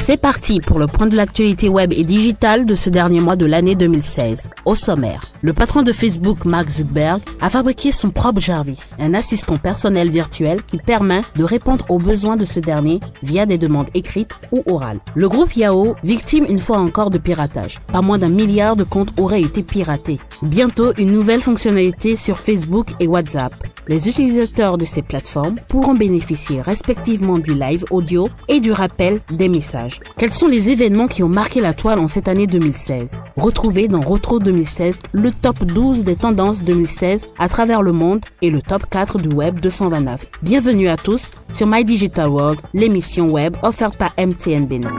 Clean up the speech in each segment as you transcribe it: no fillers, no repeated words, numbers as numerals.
C'est parti pour le point de l'actualité web et digitale de ce dernier mois de l'année 2016. Au sommaire, le patron de Facebook, Mark Zuckerberg, a fabriqué son propre Jarvis, un assistant personnel virtuel qui permet de répondre aux besoins de ce dernier via des demandes écrites ou orales. Le groupe Yahoo, victime une fois encore de piratage. Pas moins d'1 milliard de comptes auraient été piratés. Bientôt, une nouvelle fonctionnalité sur Facebook et WhatsApp. Les utilisateurs de ces plateformes pourront bénéficier respectivement du live audio et du rappel des messages. Quels sont les événements qui ont marqué la toile en cette année 2016? Retrouvez dans Retro 2016 le top 12 des tendances 2016 à travers le monde et le top 4 du Web 229. Bienvenue à tous sur My Digital World, l'émission web offerte par MTN Bénin.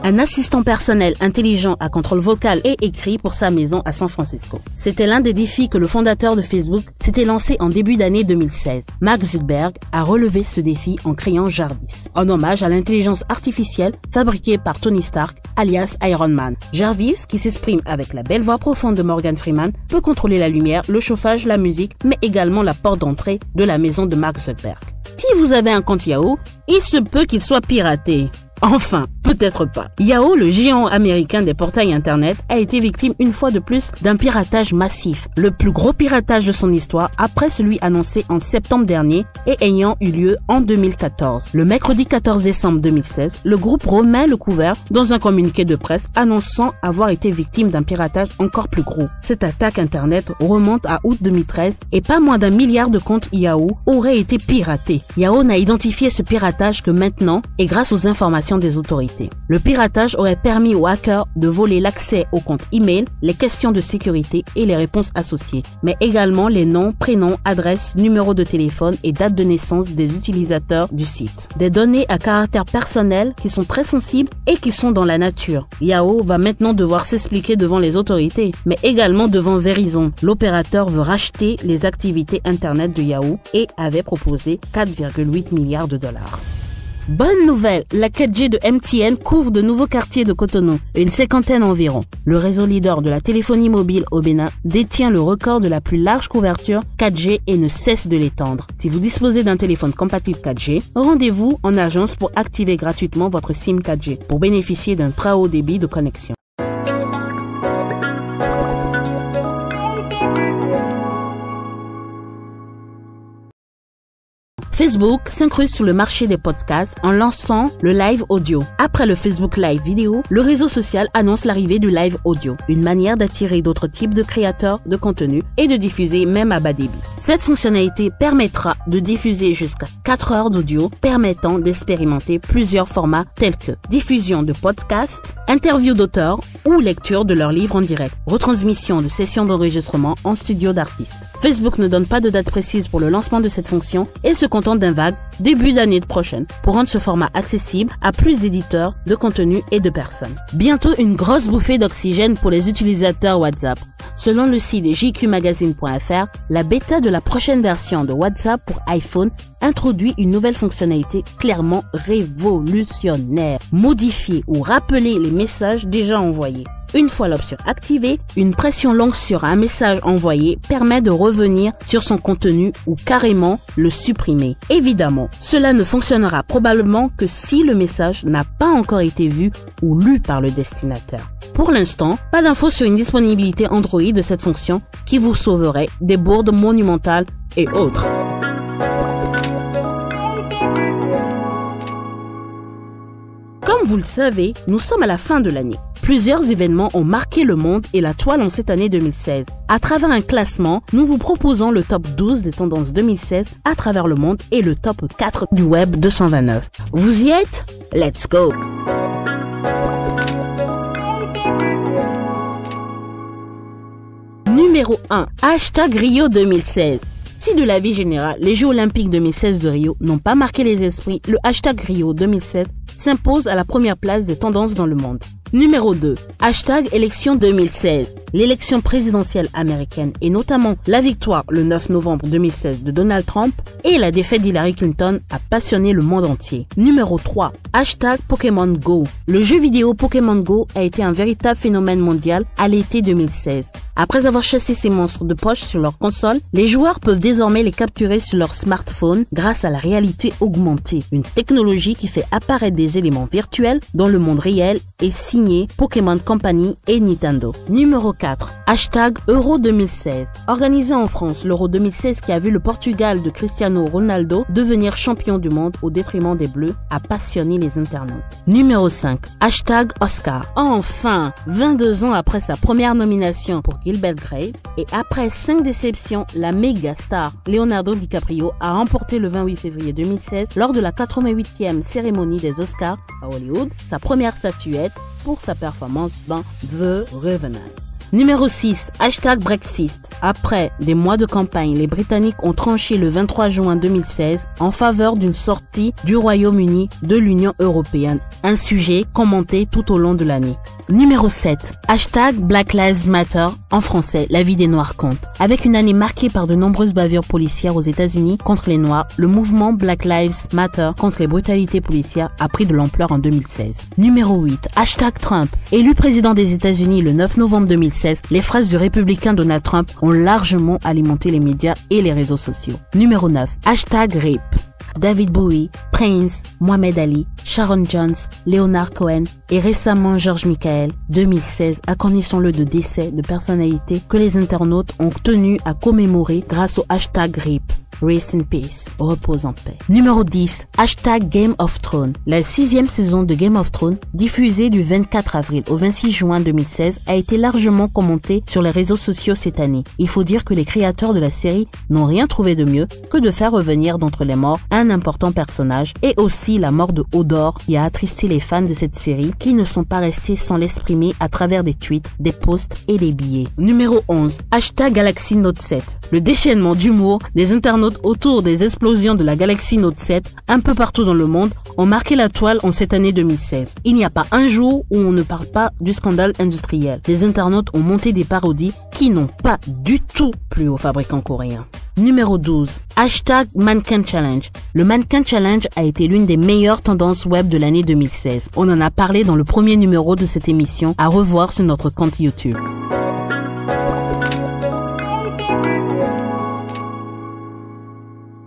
Un assistant personnel intelligent à contrôle vocal et écrit pour sa maison à San Francisco. C'était l'un des défis que le fondateur de Facebook s'était lancé en début d'année 2016. Mark Zuckerberg a relevé ce défi en créant Jarvis, en hommage à l'intelligence artificielle fabriquée par Tony Stark, alias Iron Man. Jarvis, qui s'exprime avec la belle voix profonde de Morgan Freeman, peut contrôler la lumière, le chauffage, la musique, mais également la porte d'entrée de la maison de Mark Zuckerberg. Si vous avez un compte Yahoo, il se peut qu'il soit piraté. Enfin, peut-être pas. Yahoo, le géant américain des portails internet, a été victime une fois de plus d'un piratage massif. Le plus gros piratage de son histoire après celui annoncé en septembre dernier et ayant eu lieu en 2014. Le mercredi 14 décembre 2016, le groupe remet le couvert dans un communiqué de presse annonçant avoir été victime d'un piratage encore plus gros. Cette attaque internet remonte à août 2013 et pas moins d'1 milliard de comptes Yahoo auraient été piratés. Yahoo n'a identifié ce piratage que maintenant et grâce aux informations des autorités. Le piratage aurait permis aux hackers de voler l'accès aux comptes email, les questions de sécurité et les réponses associées, mais également les noms, prénoms, adresses, numéros de téléphone et date de naissance des utilisateurs du site. Des données à caractère personnel qui sont très sensibles et qui sont dans la nature. Yahoo va maintenant devoir s'expliquer devant les autorités, mais également devant Verizon. L'opérateur veut racheter les activités internet de Yahoo et avait proposé 4,8 milliards de dollars. Bonne nouvelle, la 4G de MTN couvre de nouveaux quartiers de Cotonou, une cinquantaine environ. Le réseau leader de la téléphonie mobile au Bénin détient le record de la plus large couverture 4G et ne cesse de l'étendre. Si vous disposez d'un téléphone compatible 4G, rendez-vous en agence pour activer gratuitement votre SIM 4G pour bénéficier d'un très haut débit de connexion. Facebook s'incruste sur le marché des podcasts en lançant le live audio. Après le Facebook Live vidéo, le réseau social annonce l'arrivée du live audio, une manière d'attirer d'autres types de créateurs de contenu et de diffuser même à bas débit. Cette fonctionnalité permettra de diffuser jusqu'à 4 heures d'audio, permettant d'expérimenter plusieurs formats tels que diffusion de podcasts, interviews d'auteurs ou lecture de leurs livres en direct, retransmission de sessions d'enregistrement en studio d'artistes. Facebook ne donne pas de date précise pour le lancement de cette fonction et se contente d'un vague début d'année prochaine pour rendre ce format accessible à plus d'éditeurs, de contenu et de personnes. Bientôt une grosse bouffée d'oxygène pour les utilisateurs WhatsApp. Selon le site jqmagazine.fr, la bêta de la prochaine version de WhatsApp pour iPhone introduit une nouvelle fonctionnalité clairement révolutionnaire. Modifier ou rappeler les messages déjà envoyés. Une fois l'option activée, une pression longue sur un message envoyé permet de revenir sur son contenu ou carrément le supprimer. Évidemment, cela ne fonctionnera probablement que si le message n'a pas encore été vu ou lu par le destinataire. Pour l'instant, pas d'infos sur une disponibilité Android de cette fonction qui vous sauverait des bourdes monumentales et autres. Comme vous le savez, nous sommes à la fin de l'année. Plusieurs événements ont marqué le monde et la toile en cette année 2016. À travers un classement, nous vous proposons le top 12 des tendances 2016 à travers le monde et le top 4 du Web 229. Vous y êtes? Let's go! Numéro 1. Hashtag Rio 2016. Si de la vie générale, les Jeux Olympiques 2016 de Rio n'ont pas marqué les esprits, le hashtag Rio 2016 s'impose à la première place des tendances dans le monde. Numéro 2. Hashtag élection 2016. L'élection présidentielle américaine et notamment la victoire le 9 novembre 2016 de Donald Trump et la défaite d'Hillary Clinton a passionné le monde entier. Numéro 3. Hashtag Pokémon Go. Le jeu vidéo Pokémon Go a été un véritable phénomène mondial à l'été 2016. Après avoir chassé ces monstres de poche sur leur console, les joueurs peuvent désormais les capturer sur leur smartphone grâce à la réalité augmentée, une technologie qui fait apparaître des éléments virtuels dans le monde réel et signé Pokémon Company et Nintendo. Numéro 4. Hashtag Euro 2016. Organisé en France, l'Euro 2016 qui a vu le Portugal de Cristiano Ronaldo devenir champion du monde au détriment des Bleus a passionné les internautes. Numéro 5. Hashtag Oscar. Enfin, 22 ans après sa première nomination pour Gilbert Grape et après 5 déceptions, la méga star Leonardo DiCaprio a remporté le 28 février 2016 lors de la 88e cérémonie des Oscars à Hollywood sa première statuette pour sa performance dans The Revenant. Numéro 6. Hashtag Brexit. Après des mois de campagne, les Britanniques ont tranché le 23 juin 2016 en faveur d'une sortie du Royaume-Uni de l'Union européenne. Un sujet commenté tout au long de l'année. Numéro 7. Hashtag Black Lives Matter. En français, la vie des Noirs compte. Avec une année marquée par de nombreuses bavures policières aux États-Unis contre les Noirs, le mouvement Black Lives Matter contre les brutalités policières a pris de l'ampleur en 2016. Numéro 8. Hashtag Trump. Élu président des États-Unis le 9 novembre 2016, les phrases du républicain Donald Trump ont largement alimenté les médias et les réseaux sociaux. Numéro 9. Hashtag Rape. David Bowie, Prince, Mohamed Ali, Sharon Jones, Leonard Cohen et récemment George Michael, 2016, connaissons-le de décès de personnalités que les internautes ont tenu à commémorer grâce au hashtag RIP. Rest in Peace, repose en paix. Numéro 10, hashtag Game of Thrones. La 6e saison de Game of Thrones, diffusée du 24 avril au 26 juin 2016, a été largement commentée sur les réseaux sociaux cette année. Il faut dire que les créateurs de la série n'ont rien trouvé de mieux que de faire revenir d'entre les morts un important personnage et aussi la mort de Hodor qui a attristé les fans de cette série qui ne sont pas restés sans l'exprimer à travers des tweets, des posts et des billets. Numéro 11, hashtag Galaxy Note 7. Le déchaînement d'humour des internautes autour des explosions de la Galaxy Note 7 un peu partout dans le monde ont marqué la toile en cette année 2016. Il n'y a pas un jour où on ne parle pas du scandale industriel. Les internautes ont monté des parodies qui n'ont pas du tout plu aux fabricants coréens. Numéro 12. Hashtag Mannequin Challenge. Le Mannequin Challenge a été l'une des meilleures tendances web de l'année 2016. On en a parlé dans le premier numéro de cette émission à revoir sur notre compte YouTube.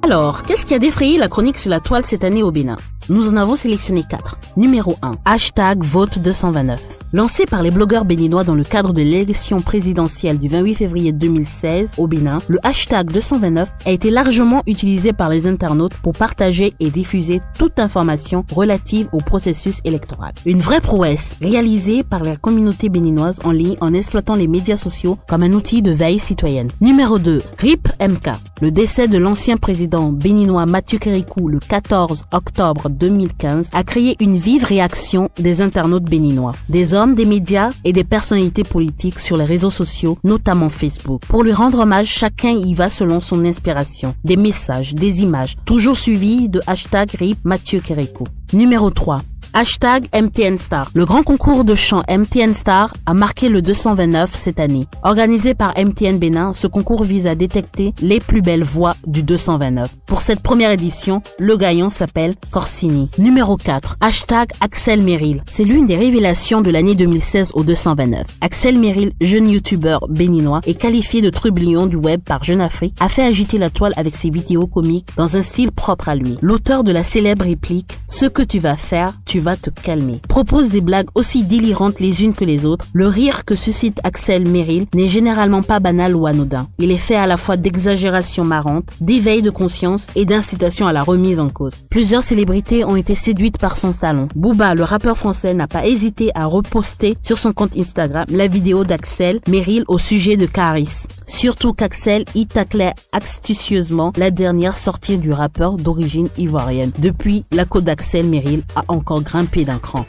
Alors, qu'est-ce qui a défrayé la chronique sur la toile cette année au Bénin? Nous en avons sélectionné 4. Numéro 1. Hashtag Vote 229. Lancé par les blogueurs béninois dans le cadre de l'élection présidentielle du 28 février 2016 au Bénin, le hashtag 229 a été largement utilisé par les internautes pour partager et diffuser toute information relative au processus électoral. Une vraie prouesse réalisée par la communauté béninoise en ligne en exploitant les médias sociaux comme un outil de veille citoyenne. Numéro 2. RIP MK. Le décès de l'ancien président béninois Mathieu Kérékou le 14 octobre 2015 a créé une vive réaction des internautes béninois, des hommes, des médias et des personnalités politiques sur les réseaux sociaux, notamment Facebook. Pour lui rendre hommage, chacun y va selon son inspiration. Des messages, des images, toujours suivis de hashtag RIP Mathieu Kérékou. Numéro 3. Hashtag MTN Star. Le grand concours de chant MTN Star a marqué le 229 cette année. Organisé par MTN Bénin, ce concours vise à détecter les plus belles voix du 229. Pour cette première édition, le gagnant s'appelle Corsini. Numéro 4. Hashtag Axel Merrill. C'est l'une des révélations de l'année 2016 au 229. Axel Merrill, jeune youtubeur béninois et qualifié de trublion du web par Jeune Afrique, a fait agiter la toile avec ses vidéos comiques dans un style propre à lui. L'auteur de la célèbre réplique « Ce que tu vas faire, tu vas te calmer » propose des blagues aussi délirantes les unes que les autres. Le rire que suscite Axel Merrill n'est généralement pas banal ou anodin. Il est fait à la fois d'exagération marrante, d'éveil de conscience et d'incitation à la remise en cause. Plusieurs célébrités ont été séduites par son talent. Booba, le rappeur français, n'a pas hésité à reposter sur son compte Instagram la vidéo d'Axel Merrill au sujet de Caris. Surtout qu'Axel y taclait astucieusement la dernière sortie du rappeur d'origine ivoirienne. Depuis, la cote d'Axel Merrill a encore grimpé d'un cran.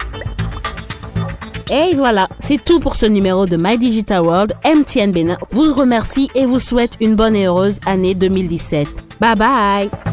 Et voilà, c'est tout pour ce numéro de My Digital World. MTN Bénin vous remercie et vous souhaite une bonne et heureuse année 2017. Bye bye!